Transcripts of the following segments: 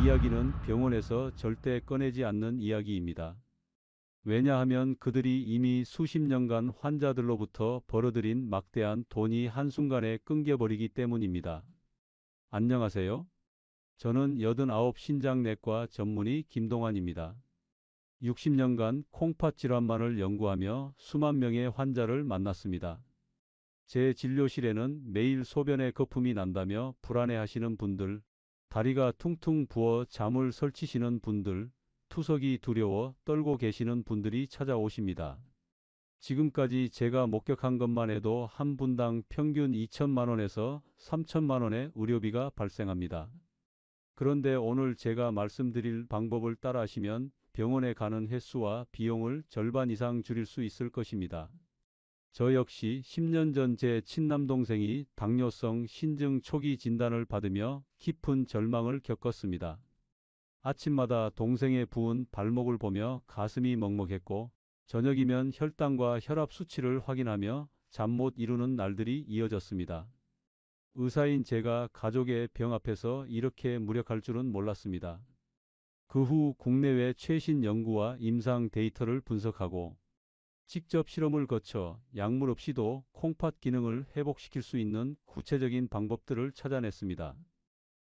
이야기는 병원에서 절대 꺼내지 않는 이야기입니다. 왜냐하면 그들이 이미 수십 년간 환자들로부터 벌어들인 막대한 돈이 한순간에 끊겨버리기 때문입니다. 안녕하세요. 저는 89 신장내과 전문의 김동환입니다. 60년간 콩팥 질환만을 연구하며 수만 명의 환자를 만났습니다. 제 진료실에는 매일 소변에 거품이 난다며 불안해하시는 분들, 다리가 퉁퉁 부어 잠을 설치시는 분들, 투석이 두려워 떨고 계시는 분들이 찾아오십니다. 지금까지 제가 목격한 것만 해도 한 분당 평균 2천만 원에서 3천만 원의 의료비가 발생합니다. 그런데 오늘 제가 말씀드릴 방법을 따라하시면 병원에 가는 횟수와 비용을 절반 이상 줄일 수 있을 것입니다. 저 역시 10년 전 제 친남동생이 당뇨성 신증 초기 진단을 받으며 깊은 절망을 겪었습니다. 아침마다 동생의 부은 발목을 보며 가슴이 먹먹했고 저녁이면 혈당과 혈압 수치를 확인하며 잠 못 이루는 날들이 이어졌습니다. 의사인 제가 가족의 병 앞에서 이렇게 무력할 줄은 몰랐습니다. 그 후 국내외 최신 연구와 임상 데이터를 분석하고 직접 실험을 거쳐 약물 없이도 콩팥 기능을 회복시킬 수 있는 구체적인 방법들을 찾아냈습니다.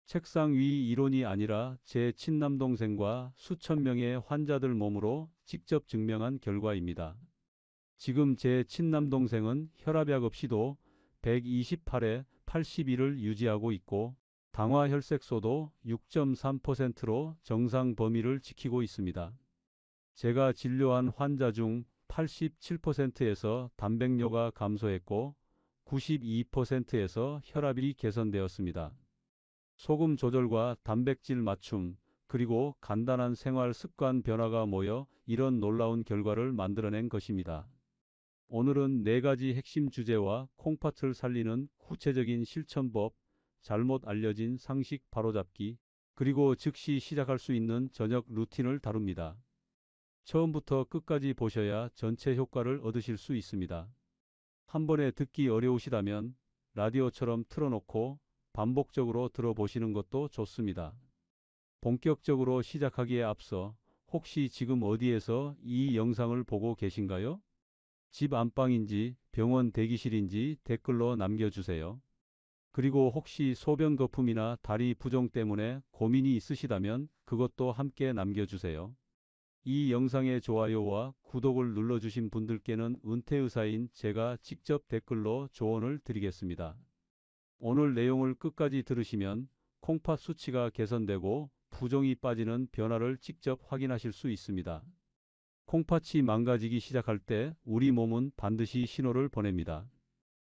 책상 위 이론이 아니라 제 친남동생과 수천 명의 환자들 몸으로 직접 증명한 결과입니다. 지금 제 친남동생은 혈압약 없이도 128에 81을 유지하고 있고 당화혈색소도 6.3%로 정상 범위를 지키고 있습니다. 제가 진료한 환자 중 87%에서 단백뇨가 감소했고 92%에서 혈압이 개선되었습니다. 소금 조절과 단백질 맞춤, 그리고 간단한 생활 습관 변화가 모여 이런 놀라운 결과를 만들어낸 것입니다. 오늘은 4가지 핵심 주제와 콩팥을 살리는 구체적인 실천법, 잘못 알려진 상식 바로잡기, 그리고 즉시 시작할 수 있는 저녁 루틴을 다룹니다. 처음부터 끝까지 보셔야 전체 효과를 얻으실 수 있습니다. 한 번에 듣기 어려우시다면 라디오처럼 틀어놓고 반복적으로 들어보시는 것도 좋습니다. 본격적으로 시작하기에 앞서 혹시 지금 어디에서 이 영상을 보고 계신가요? 집 안방인지 병원 대기실인지 댓글로 남겨주세요. 그리고 혹시 소변 거품이나 다리 부종 때문에 고민이 있으시다면 그것도 함께 남겨주세요. 이 영상의 좋아요와 구독을 눌러주신 분들께는 은퇴의사인 제가 직접 댓글로 조언을 드리겠습니다. 오늘 내용을 끝까지 들으시면 콩팥 수치가 개선되고 부종이 빠지는 변화를 직접 확인하실 수 있습니다. 콩팥이 망가지기 시작할 때 우리 몸은 반드시 신호를 보냅니다.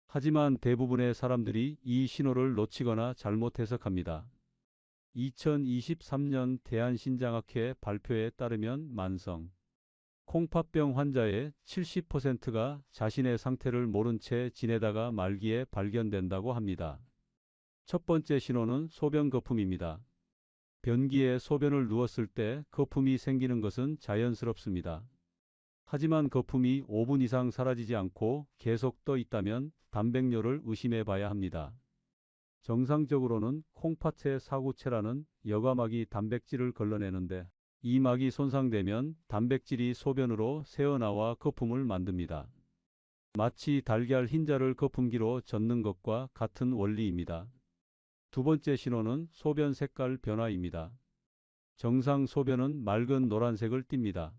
하지만 대부분의 사람들이 이 신호를 놓치거나 잘못 해석합니다. 2023년 대한신장학회 발표에 따르면 만성 콩팥병 환자의 70%가 자신의 상태를 모른 채 지내다가 말기에 발견된다고 합니다. 첫 번째 신호는 소변 거품입니다. 변기에 소변을 누웠을 때 거품이 생기는 것은 자연스럽습니다. 하지만 거품이 5분 이상 사라지지 않고 계속 떠 있다면 단백뇨를 의심해 봐야 합니다. 정상적으로는 콩팥의 사구체라는 여과막이 단백질을 걸러내는데 이 막이 손상되면 단백질이 소변으로 새어나와 거품을 만듭니다. 마치 달걀 흰자를 거품기로 젓는 것과 같은 원리입니다. 두 번째 신호는 소변 색깔 변화입니다. 정상 소변은 맑은 노란색을 띱니다.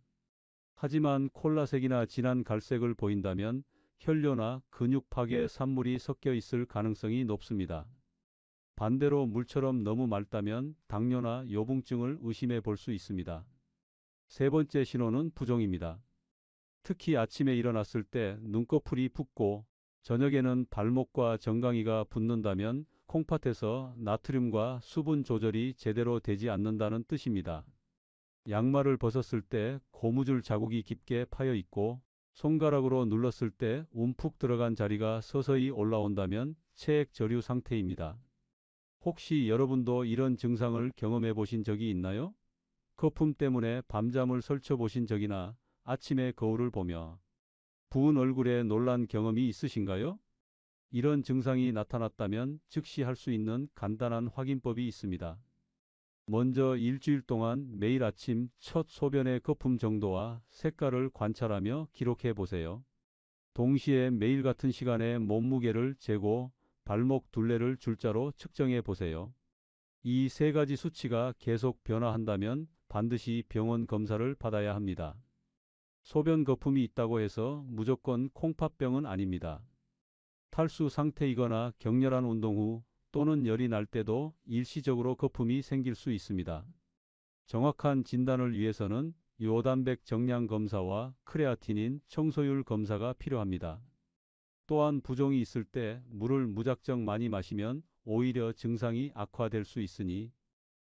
하지만 콜라색이나 진한 갈색을 보인다면 혈뇨나 근육 파괴 산물이 섞여 있을 가능성이 높습니다. 반대로 물처럼 너무 맑다면 당뇨나 요붕증을 의심해 볼 수 있습니다. 세 번째 신호는 부종입니다. 특히 아침에 일어났을 때 눈꺼풀이 붓고 저녁에는 발목과 정강이가 붓는다면 콩팥에서 나트륨과 수분 조절이 제대로 되지 않는다는 뜻입니다. 양말을 벗었을 때 고무줄 자국이 깊게 파여 있고 손가락으로 눌렀을 때 움푹 들어간 자리가 서서히 올라온다면 체액 저류 상태입니다. 혹시 여러분도 이런 증상을 경험해 보신 적이 있나요? 거품 때문에 밤잠을 설쳐 보신 적이나 아침에 거울을 보며 부은 얼굴에 놀란 경험이 있으신가요? 이런 증상이 나타났다면 즉시 할 수 있는 간단한 확인법이 있습니다. 먼저 일주일 동안 매일 아침 첫 소변의 거품 정도와 색깔을 관찰하며 기록해 보세요. 동시에 매일 같은 시간에 몸무게를 재고 발목 둘레를 줄자로 측정해 보세요. 이 세 가지 수치가 계속 변화한다면 반드시 병원 검사를 받아야 합니다. 소변 거품이 있다고 해서 무조건 콩팥병은 아닙니다. 탈수 상태이거나 격렬한 운동 후 또는 열이 날 때도 일시적으로 거품이 생길 수 있습니다. 정확한 진단을 위해서는 요단백 정량 검사와 크레아티닌 청소율 검사가 필요합니다. 또한 부종이 있을 때 물을 무작정 많이 마시면 오히려 증상이 악화될 수 있으니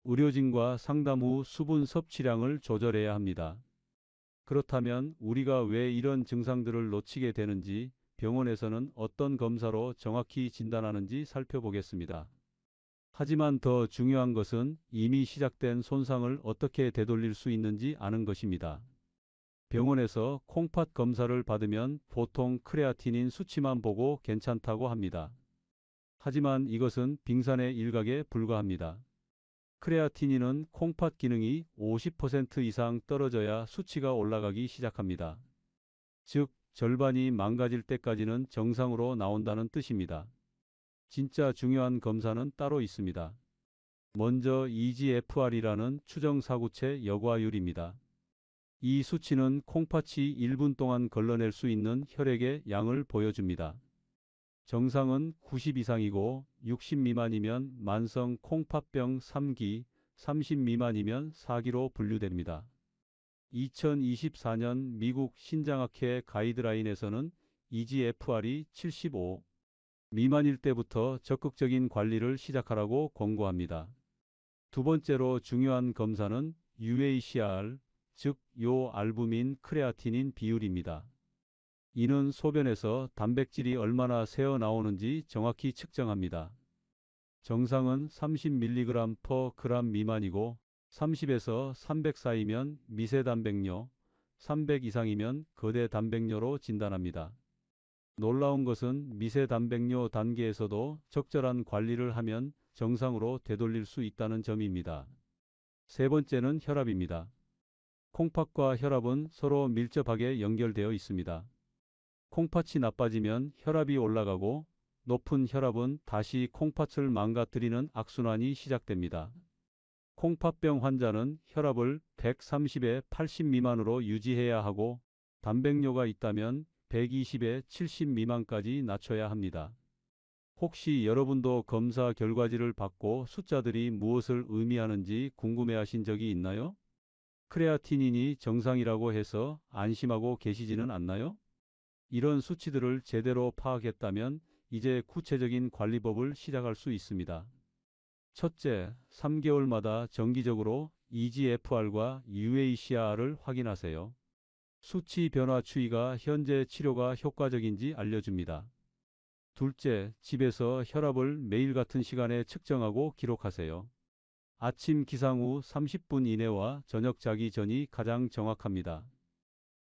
의료진과 상담 후 수분 섭취량을 조절해야 합니다. 그렇다면 우리가 왜 이런 증상들을 놓치게 되는지, 병원에서는 어떤 검사로 정확히 진단하는지 살펴보겠습니다. 하지만 더 중요한 것은 이미 시작된 손상을 어떻게 되돌릴 수 있는지 아는 것입니다. 병원에서 콩팥 검사를 받으면 보통 크레아티닌 수치만 보고 괜찮다고 합니다. 하지만 이것은 빙산의 일각에 불과합니다. 크레아티닌은 콩팥 기능이 50% 이상 떨어져야 수치가 올라가기 시작합니다. 즉, 절반이 망가질 때까지는 정상으로 나온다는 뜻입니다. 진짜 중요한 검사는 따로 있습니다. 먼저 EGFR이라는 추정사구체 여과율입니다. 이 수치는 콩팥이 1분 동안 걸러낼 수 있는 혈액의 양을 보여줍니다. 정상은 90 이상이고 60 미만이면 만성 콩팥병 3기, 30 미만이면 4기로 분류됩니다. 2024년 미국 신장학회 가이드라인에서는 EGFR이 75 미만일 때부터 적극적인 관리를 시작하라고 권고합니다. 두 번째로 중요한 검사는 UACR, 즉 요알부민 크레아티닌 비율입니다. 이는 소변에서 단백질이 얼마나 새어 나오는지 정확히 측정합니다. 정상은 30mg/g 미만이고 30에서 300 사이면 미세단백뇨, 300 이상이면 거대단백뇨로 진단합니다. 놀라운 것은 미세단백뇨 단계에서도 적절한 관리를 하면 정상으로 되돌릴 수 있다는 점입니다. 세 번째는 혈압입니다. 콩팥과 혈압은 서로 밀접하게 연결되어 있습니다. 콩팥이 나빠지면 혈압이 올라가고 높은 혈압은 다시 콩팥을 망가뜨리는 악순환이 시작됩니다. 콩팥병 환자는 혈압을 130에 80 미만으로 유지해야 하고 단백뇨가 있다면 120에 70 미만까지 낮춰야 합니다. 혹시 여러분도 검사 결과지를 받고 숫자들이 무엇을 의미하는지 궁금해하신 적이 있나요? 크레아티닌이 정상이라고 해서 안심하고 계시지는 않나요? 이런 수치들을 제대로 파악했다면 이제 구체적인 관리법을 시작할 수 있습니다. 첫째, 3개월마다 정기적으로 EGFR과 UACR을 확인하세요. 수치 변화 추이가 현재 치료가 효과적인지 알려줍니다. 둘째, 집에서 혈압을 매일 같은 시간에 측정하고 기록하세요. 아침 기상 후 30분 이내와 저녁 자기 전이 가장 정확합니다.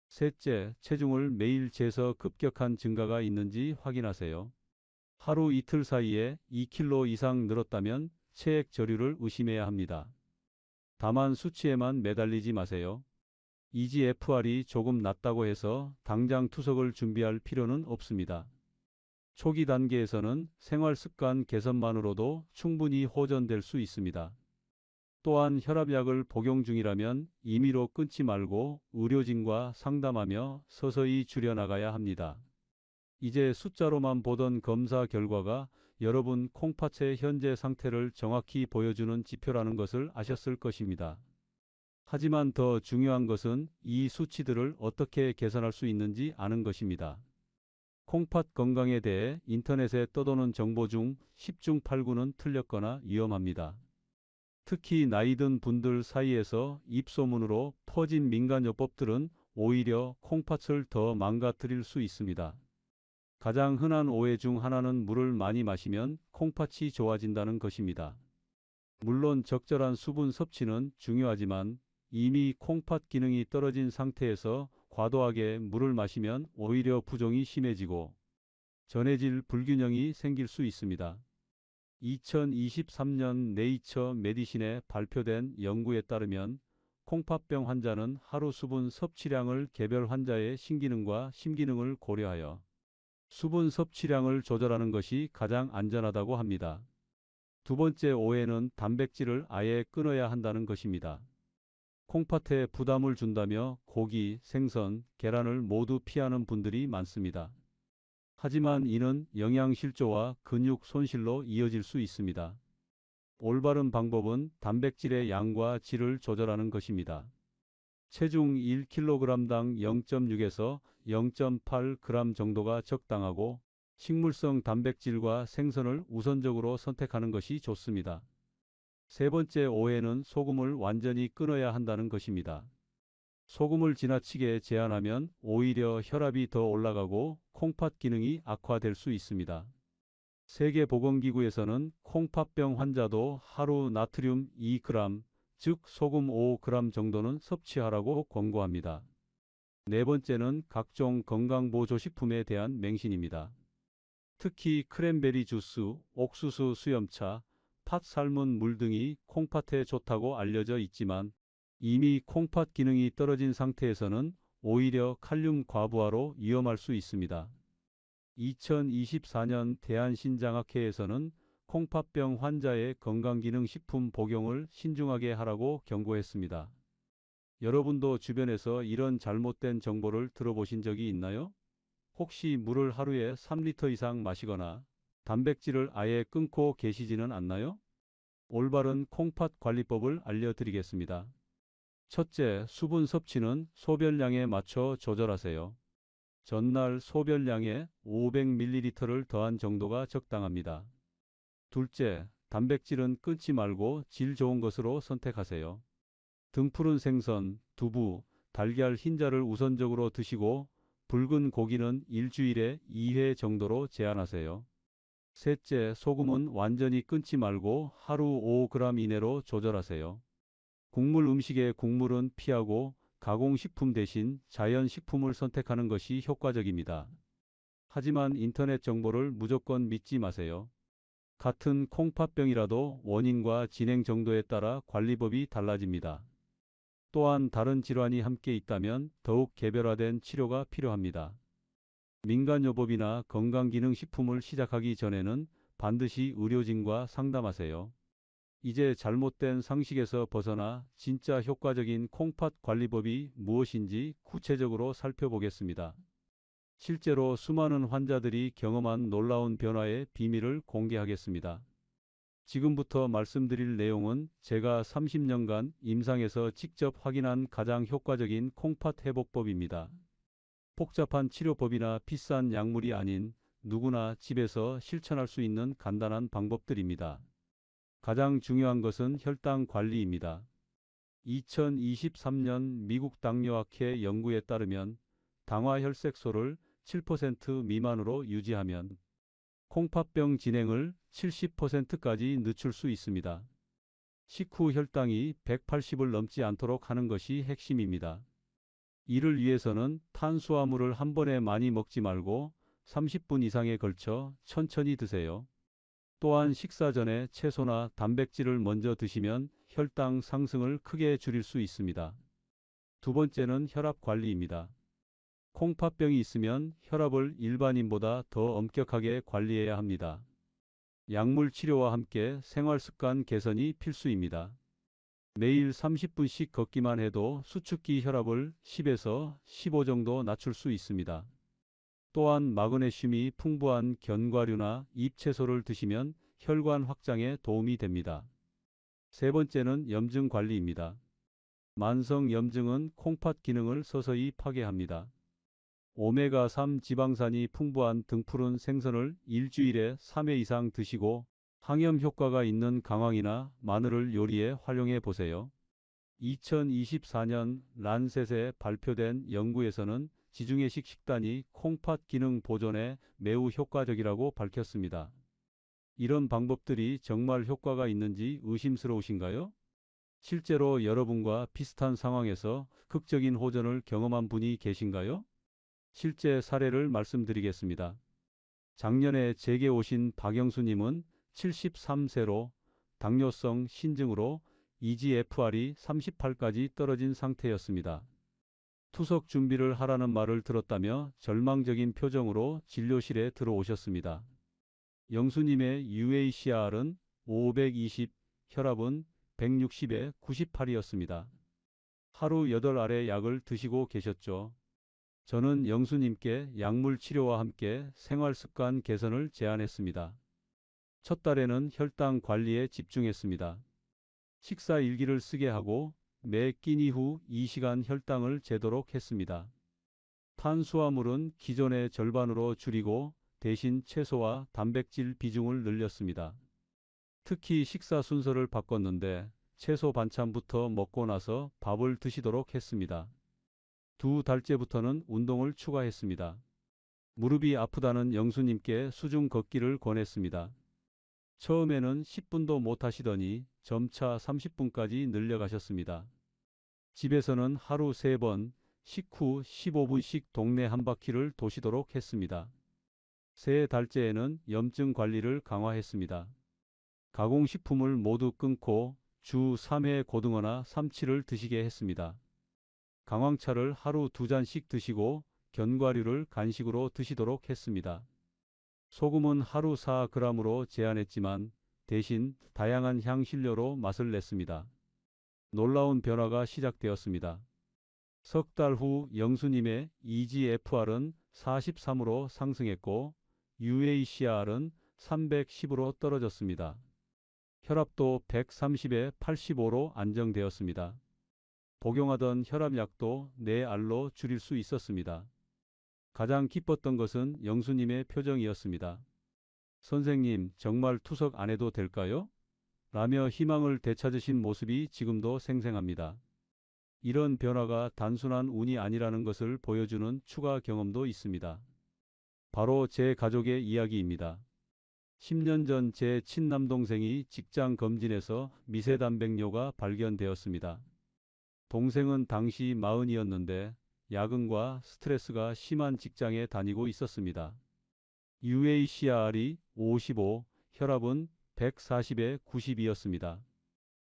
셋째, 체중을 매일 재서 급격한 증가가 있는지 확인하세요. 하루 이틀 사이에 2kg 이상 늘었다면 체액 저류를 의심해야 합니다. 다만 수치에만 매달리지 마세요. EGFR이 조금 낮다고 해서 당장 투석을 준비할 필요는 없습니다. 초기 단계에서는 생활 습관 개선만으로도 충분히 호전될 수 있습니다. 또한 혈압약을 복용 중이라면 임의로 끊지 말고 의료진과 상담하며 서서히 줄여나가야 합니다. 이제 숫자로만 보던 검사 결과가 여러분 콩팥의 현재 상태를 정확히 보여주는 지표라는 것을 아셨을 것입니다. 하지만 더 중요한 것은 이 수치들을 어떻게 개선할 수 있는지 아는 것입니다. 콩팥 건강에 대해 인터넷에 떠도는 정보 중 10중 8구는 틀렸거나 위험합니다. 특히 나이 든 분들 사이에서 입소문으로 퍼진 민간요법들은 오히려 콩팥을 더 망가뜨릴 수 있습니다. 가장 흔한 오해 중 하나는 물을 많이 마시면 콩팥이 좋아진다는 것입니다. 물론 적절한 수분 섭취는 중요하지만 이미 콩팥 기능이 떨어진 상태에서 과도하게 물을 마시면 오히려 부종이 심해지고 전해질 불균형이 생길 수 있습니다. 2023년 네이처 메디신에 발표된 연구에 따르면 콩팥병 환자는 하루 수분 섭취량을 개별 환자의 신기능과 심기능을 고려하여 수분 섭취량을 조절하는 것이 가장 안전하다고 합니다. 두 번째 오해는 단백질을 아예 끊어야 한다는 것입니다. 콩팥에 부담을 준다며 고기, 생선, 계란을 모두 피하는 분들이 많습니다. 하지만 이는 영양 실조와 근육 손실로 이어질 수 있습니다. 올바른 방법은 단백질의 양과 질을 조절하는 것입니다. 체중 1kg당 0.6에서 0.8g 정도가 적당하고 식물성 단백질과 생선을 우선적으로 선택하는 것이 좋습니다. 세 번째 오해는 소금을 완전히 끊어야 한다는 것입니다. 소금을 지나치게 제한하면 오히려 혈압이 더 올라가고 콩팥 기능이 악화될 수 있습니다. 세계보건기구에서는 콩팥병 환자도 하루 나트륨 2g, 즉 소금 5g 정도는 섭취하라고 권고합니다. 네 번째는 각종 건강보조식품에 대한 맹신입니다. 특히 크랜베리 주스, 옥수수 수염차, 팥 삶은 물 등이 콩팥에 좋다고 알려져 있지만 이미 콩팥 기능이 떨어진 상태에서는 오히려 칼륨 과부하로 위험할 수 있습니다. 2024년 대한신장학회에서는 콩팥병 환자의 건강기능식품 복용을 신중하게 하라고 경고했습니다. 여러분도 주변에서 이런 잘못된 정보를 들어보신 적이 있나요? 혹시 물을 하루에 3리터 이상 마시거나 단백질을 아예 끊고 계시지는 않나요? 올바른 콩팥 관리법을 알려드리겠습니다. 첫째, 수분 섭취는 소변량에 맞춰 조절하세요. 전날 소변량에 500ml를 더한 정도가 적당합니다. 둘째, 단백질은 끊지 말고 질 좋은 것으로 선택하세요. 등푸른 생선, 두부, 달걀 흰자를 우선적으로 드시고 붉은 고기는 일주일에 2회 정도로 제한하세요. 셋째, 소금은 완전히 끊지 말고 하루 5g 이내로 조절하세요. 국물 음식의 국물은 피하고 가공식품 대신 자연식품을 선택하는 것이 효과적입니다. 하지만 인터넷 정보를 무조건 믿지 마세요. 같은 콩팥병이라도 원인과 진행 정도에 따라 관리법이 달라집니다. 또한 다른 질환이 함께 있다면 더욱 개별화된 치료가 필요합니다. 민간요법이나 건강기능식품을 시작하기 전에는 반드시 의료진과 상담하세요. 이제 잘못된 상식에서 벗어나 진짜 효과적인 콩팥 관리법이 무엇인지 구체적으로 살펴보겠습니다. 실제로 수많은 환자들이 경험한 놀라운 변화의 비밀을 공개하겠습니다. 지금부터 말씀드릴 내용은 제가 30년간 임상에서 직접 확인한 가장 효과적인 콩팥 회복법입니다. 복잡한 치료법이나 비싼 약물이 아닌 누구나 집에서 실천할 수 있는 간단한 방법들입니다. 가장 중요한 것은 혈당 관리입니다. 2023년 미국 당뇨학회 연구에 따르면 당화혈색소를 7% 미만으로 유지하면 콩팥병 진행을 70%까지 늦출 수 있습니다. 식후 혈당이 180을 넘지 않도록 하는 것이 핵심입니다. 이를 위해서는 탄수화물을 한 번에 많이 먹지 말고 30분 이상에 걸쳐 천천히 드세요. 또한 식사 전에 채소나 단백질을 먼저 드시면 혈당 상승을 크게 줄일 수 있습니다. 두 번째는 혈압 관리입니다. 콩팥병이 있으면 혈압을 일반인보다 더 엄격하게 관리해야 합니다. 약물 치료와 함께 생활습관 개선이 필수입니다. 매일 30분씩 걷기만 해도 수축기 혈압을 10에서 15 정도 낮출 수 있습니다. 또한 마그네슘이 풍부한 견과류나 잎채소를 드시면 혈관 확장에 도움이 됩니다. 세 번째는 염증 관리입니다. 만성 염증은 콩팥 기능을 서서히 파괴합니다. 오메가3 지방산이 풍부한 등푸른 생선을 일주일에 3회 이상 드시고 항염 효과가 있는 강황이나 마늘을 요리에 활용해 보세요. 2024년 란셋에 발표된 연구에서는 지중해식 식단이 콩팥 기능 보존에 매우 효과적이라고 밝혔습니다. 이런 방법들이 정말 효과가 있는지 의심스러우신가요? 실제로 여러분과 비슷한 상황에서 극적인 호전을 경험한 분이 계신가요? 실제 사례를 말씀드리겠습니다. 작년에 제게 오신 박영수님은 73세로 당뇨성 신증으로 EGFR이 38까지 떨어진 상태였습니다. 투석 준비를 하라는 말을 들었다며 절망적인 표정으로 진료실에 들어오셨습니다. 영수님의 UACR은 520, 혈압은 160에 98이었습니다. 하루 8알의 약을 드시고 계셨죠. 저는 영수님께 약물 치료와 함께 생활습관 개선을 제안했습니다. 첫 달에는 혈당 관리에 집중했습니다. 식사 일기를 쓰게 하고 매 끼니 후 2시간 혈당을 재도록 했습니다. 탄수화물은 기존의 절반으로 줄이고 대신 채소와 단백질 비중을 늘렸습니다. 특히 식사 순서를 바꿨는데 채소 반찬부터 먹고 나서 밥을 드시도록 했습니다. 2달째부터는 운동을 추가했습니다. 무릎이 아프다는 영수님께 수중 걷기를 권했습니다. 처음에는 10분도 못 하시더니 점차 30분까지 늘려가셨습니다. 집에서는 하루 3번, 식후 15분씩 동네 한 바퀴를 도시도록 했습니다. 3달째에는 염증 관리를 강화했습니다. 가공식품을 모두 끊고 주 3회 고등어나 삼치를 드시게 했습니다. 강황차를 하루 2잔씩 드시고 견과류를 간식으로 드시도록 했습니다. 소금은 하루 4g으로 제한했지만 대신 다양한 향신료로 맛을 냈습니다. 놀라운 변화가 시작되었습니다. 석 달 후 영수님의 EGFR은 43으로 상승했고 UACR은 310으로 떨어졌습니다. 혈압도 130에 85로 안정되었습니다. 복용하던 혈압약도 4알로 줄일 수 있었습니다. 가장 기뻤던 것은 영수님의 표정이었습니다. 선생님, 정말 투석 안 해도 될까요? 라며 희망을 되찾으신 모습이 지금도 생생합니다. 이런 변화가 단순한 운이 아니라는 것을 보여주는 추가 경험도 있습니다. 바로 제 가족의 이야기입니다. 10년 전 제 친남동생이 직장 검진에서 미세단백뇨가 발견되었습니다. 동생은 당시 40이었는데 야근과 스트레스가 심한 직장에 다니고 있었습니다. UACR이 55, 혈압은 140에 90이었습니다.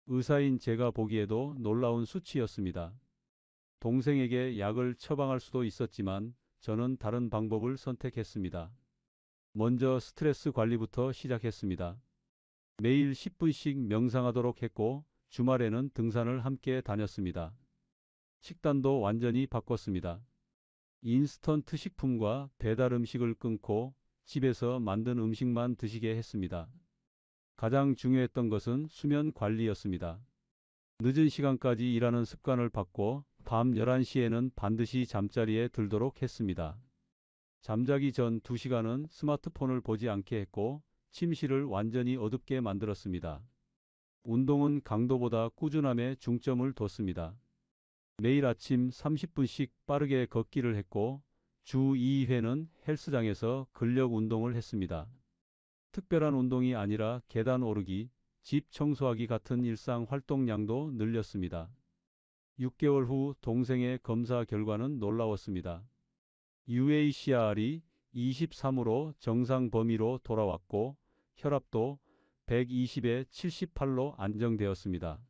의사인 제가 보기에도 놀라운 수치였습니다. 동생에게 약을 처방할 수도 있었지만 저는 다른 방법을 선택했습니다. 먼저 스트레스 관리부터 시작했습니다. 매일 10분씩 명상하도록 했고 주말에는 등산을 함께 다녔습니다. 식단도 완전히 바꿨습니다. 인스턴트 식품과 배달 음식을 끊고 집에서 만든 음식만 드시게 했습니다. 가장 중요했던 것은 수면 관리였습니다. 늦은 시간까지 일하는 습관을 바꿔 밤 11시에는 반드시 잠자리에 들도록 했습니다. 잠자기 전 2시간은 스마트폰을 보지 않게 했고 침실을 완전히 어둡게 만들었습니다. 운동은 강도보다 꾸준함에 중점을 뒀습니다. 매일 아침 30분씩 빠르게 걷기를 했고 주 2회는 헬스장에서 근력 운동을 했습니다. 특별한 운동이 아니라 계단 오르기, 집 청소하기 같은 일상 활동량도 늘렸습니다. 6개월 후 동생의 검사 결과는 놀라웠습니다. UACR이 23으로 정상 범위로 돌아왔고 혈압도 120에 78로 안정되었습니다.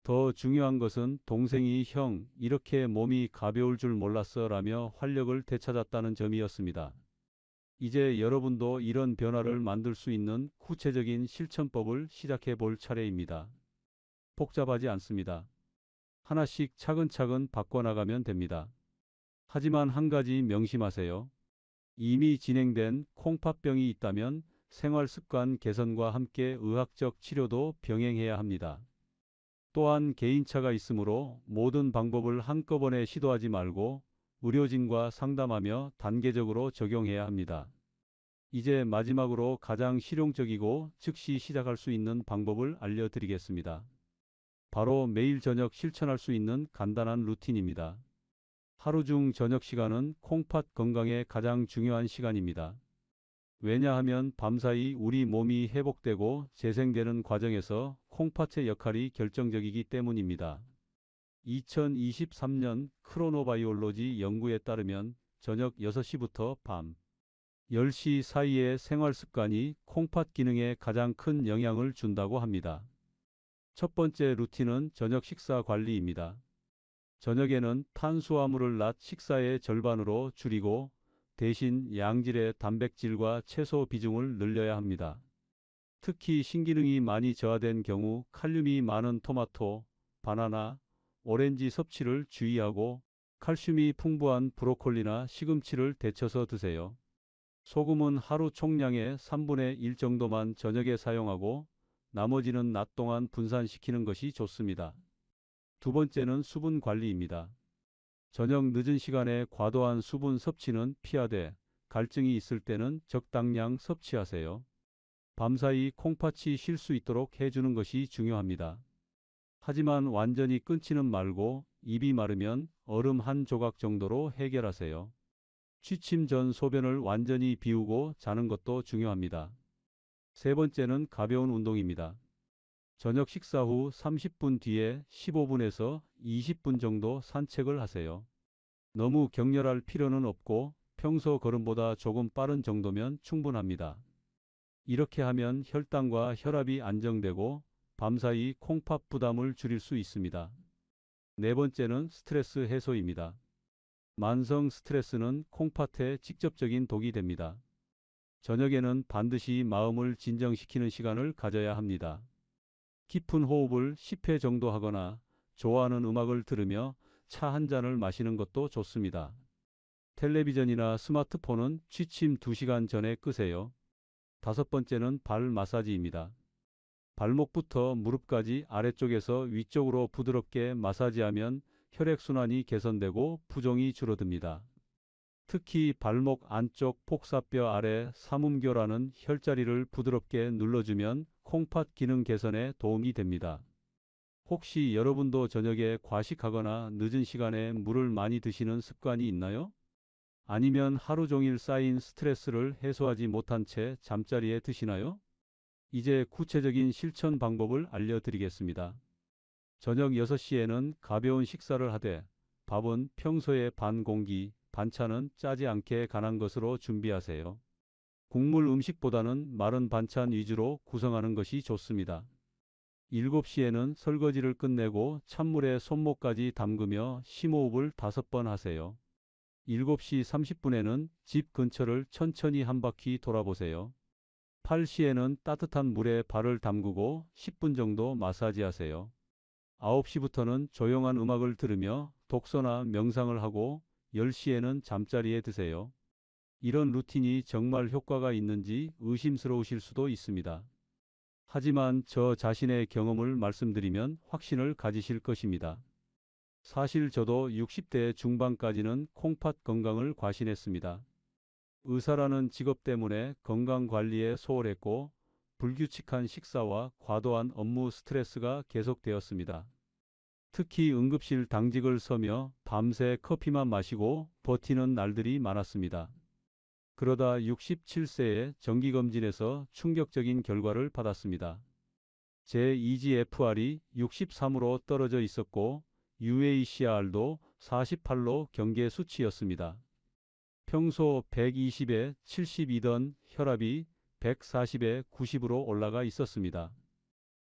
더 중요한 것은 동생이 "형, 이렇게 몸이 가벼울 줄 몰랐어" 라며 활력을 되찾았다는 점이었습니다. 이제 여러분도 이런 변화를 만들 수 있는 구체적인 실천법을 시작해 볼 차례입니다. 복잡하지 않습니다. 하나씩 차근차근 바꿔나가면 됩니다. 하지만 한 가지 명심하세요. 이미 진행된 콩팥병이 있다면 생활습관 개선과 함께 의학적 치료도 병행해야 합니다. 또한 개인차가 있으므로 모든 방법을 한꺼번에 시도하지 말고 의료진과 상담하며 단계적으로 적용해야 합니다. 이제 마지막으로 가장 실용적이고 즉시 시작할 수 있는 방법을 알려드리겠습니다. 바로 매일 저녁 실천할 수 있는 간단한 루틴입니다. 하루 중 저녁 시간은 콩팥 건강에 가장 중요한 시간입니다. 왜냐하면 밤사이 우리 몸이 회복되고 재생되는 과정에서 콩팥의 역할이 결정적이기 때문입니다. 2023년 크로노바이올로지 연구에 따르면 저녁 6시부터 밤 10시 사이의 생활 습관이 콩팥 기능에 가장 큰 영향을 준다고 합니다. 첫 번째 루틴은 저녁 식사 관리입니다. 저녁에는 탄수화물을 낮 식사의 절반으로 줄이고 대신 양질의 단백질과 채소 비중을 늘려야 합니다. 특히 신기능이 많이 저하된 경우 칼륨이 많은 토마토, 바나나, 오렌지 섭취를 주의하고 칼슘이 풍부한 브로콜리나 시금치를 데쳐서 드세요. 소금은 하루 총량의 3분의 1 정도만 저녁에 사용하고 나머지는 낮 동안 분산시키는 것이 좋습니다. 두 번째는 수분 관리입니다. 저녁 늦은 시간에 과도한 수분 섭취는 피하되 갈증이 있을 때는 적당량 섭취하세요. 밤사이 콩팥이 쉴 수 있도록 해주는 것이 중요합니다. 하지만 완전히 끊지는 말고 입이 마르면 얼음 한 조각 정도로 해결하세요. 취침 전 소변을 완전히 비우고 자는 것도 중요합니다. 세 번째는 가벼운 운동입니다. 저녁 식사 후 30분 뒤에 15분에서 20분 정도 산책을 하세요. 너무 격렬할 필요는 없고 평소 걸음보다 조금 빠른 정도면 충분합니다. 이렇게 하면 혈당과 혈압이 안정되고 밤사이 콩팥 부담을 줄일 수 있습니다. 네 번째는 스트레스 해소입니다. 만성 스트레스는 콩팥에 직접적인 독이 됩니다. 저녁에는 반드시 마음을 진정시키는 시간을 가져야 합니다. 깊은 호흡을 10회 정도 하거나 좋아하는 음악을 들으며 차 한 잔을 마시는 것도 좋습니다. 텔레비전이나 스마트폰은 취침 2시간 전에 끄세요. 다섯 번째는 발 마사지입니다. 발목부터 무릎까지 아래쪽에서 위쪽으로 부드럽게 마사지하면 혈액순환이 개선되고 부종이 줄어듭니다. 특히 발목 안쪽 폭사뼈 아래 삼음교라는 혈자리를 부드럽게 눌러주면 콩팥 기능 개선에 도움이 됩니다. 혹시 여러분도 저녁에 과식하거나 늦은 시간에 물을 많이 드시는 습관이 있나요? 아니면 하루 종일 쌓인 스트레스를 해소하지 못한 채 잠자리에 드시나요? 이제 구체적인 실천 방법을 알려드리겠습니다. 저녁 6시에는 가벼운 식사를 하되 밥은 평소의 반 공기, 반찬은 짜지 않게 간한 것으로 준비하세요. 국물 음식보다는 마른 반찬 위주로 구성하는 것이 좋습니다. 7시에는 설거지를 끝내고 찬물에 손목까지 담그며 심호흡을 5번 하세요. 7시 30분에는 집 근처를 천천히 한 바퀴 돌아보세요. 8시에는 따뜻한 물에 발을 담그고 10분 정도 마사지하세요. 9시부터는 조용한 음악을 들으며 독서나 명상을 하고 10시에는 잠자리에 드세요. 이런 루틴이 정말 효과가 있는지 의심스러우실 수도 있습니다. 하지만 저 자신의 경험을 말씀드리면 확신을 가지실 것입니다. 사실 저도 60대 중반까지는 콩팥 건강을 과신했습니다. 의사라는 직업 때문에 건강 관리에 소홀했고 불규칙한 식사와 과도한 업무 스트레스가 계속되었습니다. 특히 응급실 당직을 서며 밤새 커피만 마시고 버티는 날들이 많았습니다. 그러다 67세에 정기검진에서 충격적인 결과를 받았습니다. 제 EGFR이 63으로 떨어져 있었고 UACR도 48로 경계 수치였습니다. 평소 120에 72던 혈압이 140에 90으로 올라가 있었습니다.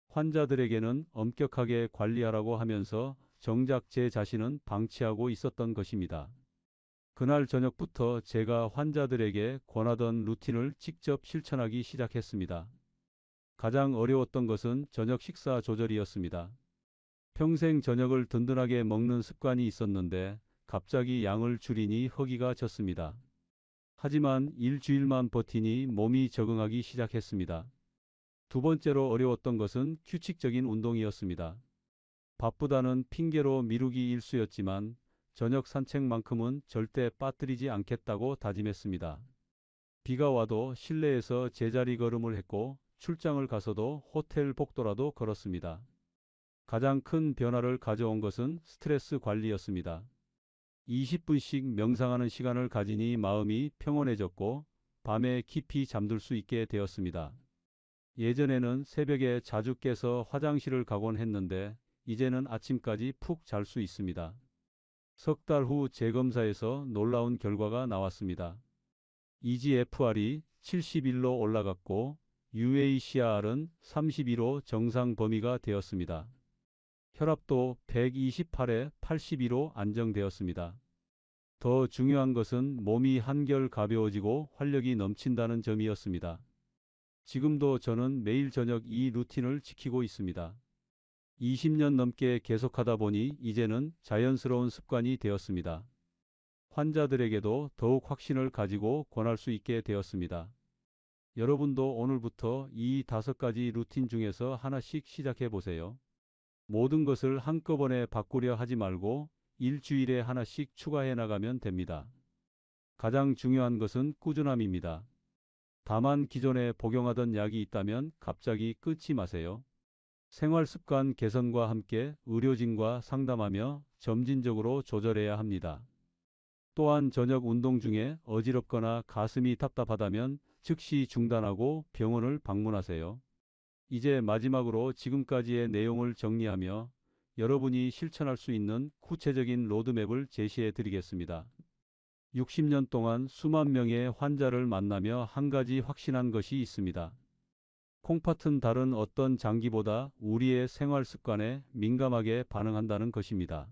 환자들에게는 엄격하게 관리하라고 하면서 정작 제 자신은 방치하고 있었던 것입니다. 그날 저녁부터 제가 환자들에게 권하던 루틴을 직접 실천하기 시작했습니다. 가장 어려웠던 것은 저녁 식사 조절이었습니다. 평생 저녁을 든든하게 먹는 습관이 있었는데 갑자기 양을 줄이니 허기가 졌습니다. 하지만 일주일만 버티니 몸이 적응하기 시작했습니다. 두 번째로 어려웠던 것은 규칙적인 운동이었습니다. 바쁘다는 핑계로 미루기 일쑤였지만 저녁 산책만큼은 절대 빠뜨리지 않겠다고 다짐했습니다. 비가 와도 실내에서 제자리 걸음을 했고 출장을 가서도 호텔 복도라도 걸었습니다. 가장 큰 변화를 가져온 것은 스트레스 관리였습니다. 20분씩 명상하는 시간을 가지니 마음이 평온해졌고 밤에 깊이 잠들 수 있게 되었습니다. 예전에는 새벽에 자주 깨서 화장실을 가곤 했는데 이제는 아침까지 푹 잘 수 있습니다. 석 달 후 재검사에서 놀라운 결과가 나왔습니다. EGFR이 71로 올라갔고 UACR은 32로 정상 범위가 되었습니다. 혈압도 128에 82로 안정되었습니다. 더 중요한 것은 몸이 한결 가벼워지고 활력이 넘친다는 점이었습니다. 지금도 저는 매일 저녁 이 루틴을 지키고 있습니다. 20년 넘게 계속하다 보니 이제는 자연스러운 습관이 되었습니다. 환자들에게도 더욱 확신을 가지고 권할 수 있게 되었습니다. 여러분도 오늘부터 이 5가지 루틴 중에서 하나씩 시작해 보세요. 모든 것을 한꺼번에 바꾸려 하지 말고 일주일에 하나씩 추가해 나가면 됩니다. 가장 중요한 것은 꾸준함입니다. 다만 기존에 복용하던 약이 있다면 갑자기 끊지 마세요. 생활습관 개선과 함께 의료진과 상담하며 점진적으로 조절해야 합니다. 또한 저녁 운동 중에 어지럽거나 가슴이 답답하다면 즉시 중단하고 병원을 방문하세요. 이제 마지막으로 지금까지의 내용을 정리하며 여러분이 실천할 수 있는 구체적인 로드맵을 제시해 드리겠습니다. 60년 동안 수만 명의 환자를 만나며 한 가지 확신한 것이 있습니다. 콩팥은 다른 어떤 장기보다 우리의 생활 습관에 민감하게 반응한다는 것입니다.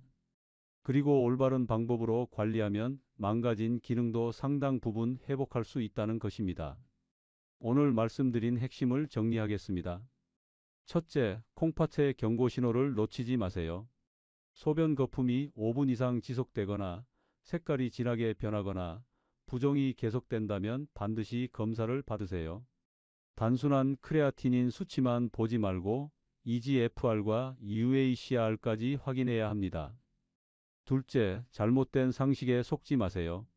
그리고 올바른 방법으로 관리하면 망가진 기능도 상당 부분 회복할 수 있다는 것입니다. 오늘 말씀드린 핵심을 정리하겠습니다. 첫째, 콩팥의 경고 신호를 놓치지 마세요. 소변 거품이 5분 이상 지속되거나 색깔이 진하게 변하거나 부종이 계속된다면 반드시 검사를 받으세요. 단순한 크레아티닌 수치만 보지 말고 EGFR과 UACR까지 확인해야 합니다. 둘째, 잘못된 상식에 속지 마세요.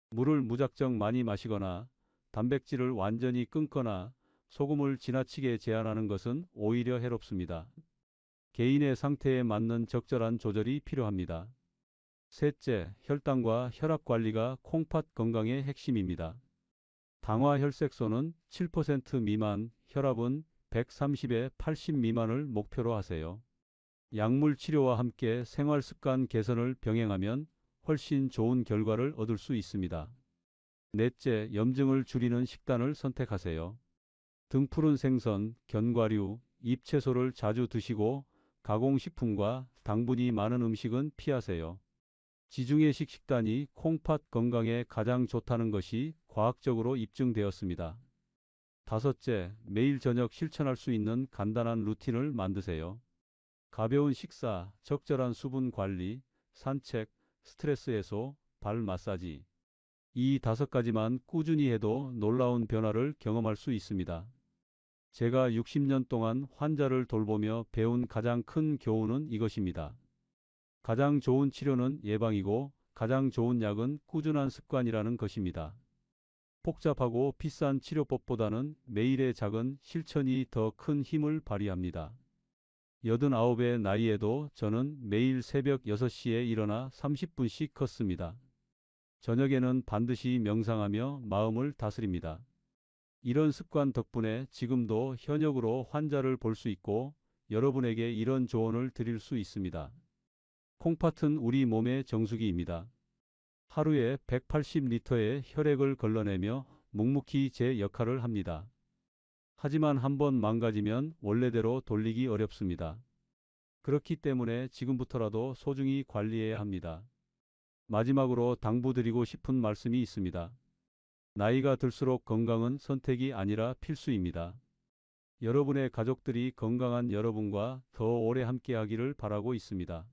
물을 무작정 많이 마시거나 단백질을 완전히 끊거나 소금을 지나치게 제한하는 것은 오히려 해롭습니다. 개인의 상태에 맞는 적절한 조절이 필요합니다. 셋째, 혈당과 혈압 관리가 콩팥 건강의 핵심입니다. 당화혈색소는 7% 미만, 혈압은 130에 80 미만을 목표로 하세요. 약물 치료와 함께 생활 습관 개선을 병행하면 훨씬 좋은 결과를 얻을 수 있습니다. 넷째, 염증을 줄이는 식단을 선택하세요. 등푸른 생선, 견과류, 잎채소를 자주 드시고 가공식품과 당분이 많은 음식은 피하세요. 지중해식 식단이 콩팥 건강에 가장 좋다는 것이 과학적으로 입증되었습니다. 다섯째, 매일 저녁 실천할 수 있는 간단한 루틴을 만드세요. 가벼운 식사, 적절한 수분 관리, 산책, 스트레스 해소, 발 마사지. 이 5가지만 꾸준히 해도 놀라운 변화를 경험할 수 있습니다. 제가 60년 동안 환자를 돌보며 배운 가장 큰 교훈은 이것입니다. 가장 좋은 치료는 예방이고 가장 좋은 약은 꾸준한 습관이라는 것입니다. 복잡하고 비싼 치료법보다는 매일의 작은 실천이 더 큰 힘을 발휘합니다. 89의 나이에도 저는 매일 새벽 6시에 일어나 30분씩 걷습니다. 저녁에는 반드시 명상하며 마음을 다스립니다. 이런 습관 덕분에 지금도 현역으로 환자를 볼 수 있고 여러분에게 이런 조언을 드릴 수 있습니다. 콩팥은 우리 몸의 정수기입니다. 하루에 180리터의 혈액을 걸러내며 묵묵히 제 역할을 합니다. 하지만 한번 망가지면 원래대로 돌리기 어렵습니다. 그렇기 때문에 지금부터라도 소중히 관리해야 합니다. 마지막으로 당부드리고 싶은 말씀이 있습니다. 나이가 들수록 건강은 선택이 아니라 필수입니다. 여러분의 가족들이 건강한 여러분과 더 오래 함께하기를 바라고 있습니다.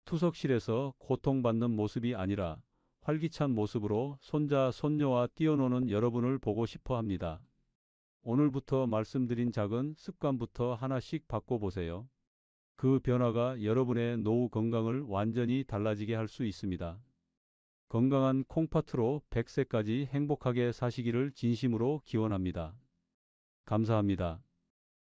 투석실에서 고통받는 모습이 아니라 활기찬 모습으로 손자, 손녀와 뛰어노는 여러분을 보고 싶어 합니다. 오늘부터 말씀드린 작은 습관부터 하나씩 바꿔보세요. 그 변화가 여러분의 노후 건강을 완전히 달라지게 할 수 있습니다. 건강한 콩팥으로 100세까지 행복하게 사시기를 진심으로 기원합니다. 감사합니다.